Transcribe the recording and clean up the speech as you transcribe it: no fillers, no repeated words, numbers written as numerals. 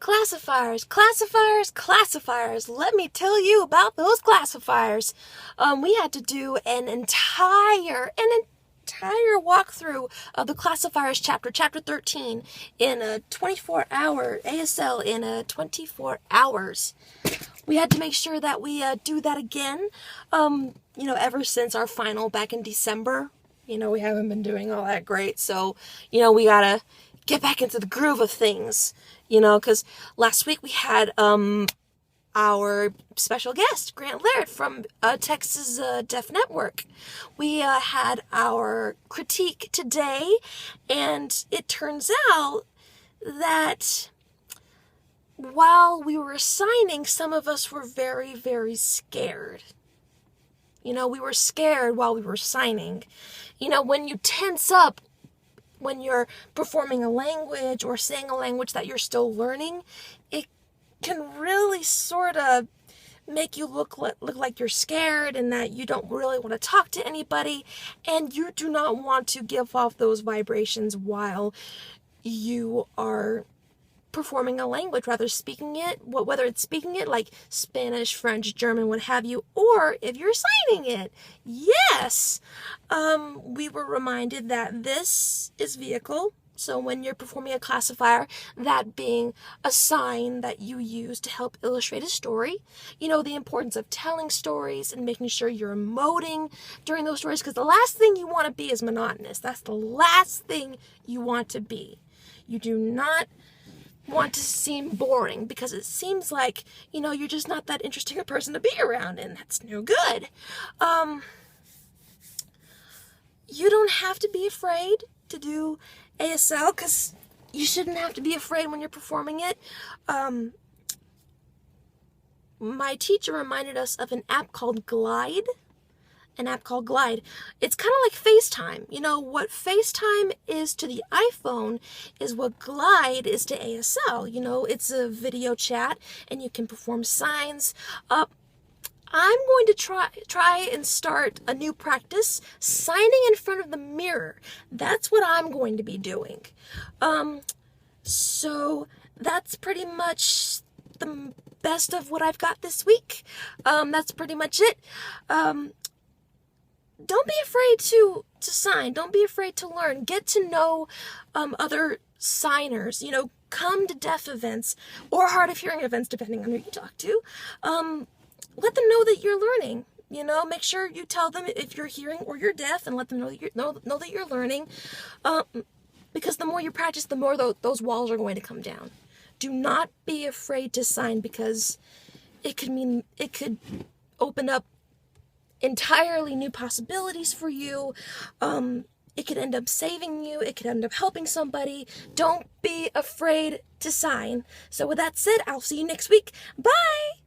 Classifiers, classifiers, classifiers. Let me tell you about those classifiers. We had to do an entire walkthrough of the classifiers chapter 13, in a 24-hour ASL in 24 hours. We had to make sure that we do that again. Ever since our final back in December, we haven't been doing all that great. So, we gotta get back into the groove of things, because last week we had our special guest, Grant Laird from Texas Deaf Network. We had our critique today, and it turns out that while we were assigning, some of us were very, very scared. We were scared while we were signing. When you tense up when you're performing a language or saying a language that you're still learning, it can really sort of make you look like you're scared and that you don't really want to talk to anybody, and you do not want to give off those vibrations while you are performing a language, rather speaking it, whether it's speaking it like Spanish, French, German, what have you, or if you're signing it. Yes, we were reminded that this is vehicle. So when you're performing a classifier, that being a sign that you use to help illustrate a story, the importance of telling stories and making sure you're emoting during those stories, because the last thing you want to be is monotonous. That's the last thing you want to be. You do not want to seem boring, because it seems like, you're just not that interesting a person to be around, and that's no good. You don't have to be afraid to do ASL, because you shouldn't have to be afraid when you're performing it. My teacher reminded us of an app called Glide. It's kind of like FaceTime. What FaceTime is to the iPhone is what Glide is to ASL. It's a video chat, and you can perform signs. I'm going to try and start a new practice, signing in front of the mirror. That's what I'm going to be doing. So that's pretty much the best of what I've got this week. That's pretty much it. Don't be afraid to sign. Don't be afraid to learn. Get to know other signers. Come to deaf events or hard of hearing events, depending on who you talk to. Let them know that you're learning. Make sure you tell them if you're hearing or you're deaf, and let them know that you're learning. Because the more you practice, the more those walls are going to come down. Do not be afraid to sign, because it could open up entirely new possibilities for you. It could end up saving you. It could end up helping somebody. Don't be afraid to sign. So with that said, I'll see you next week. Bye!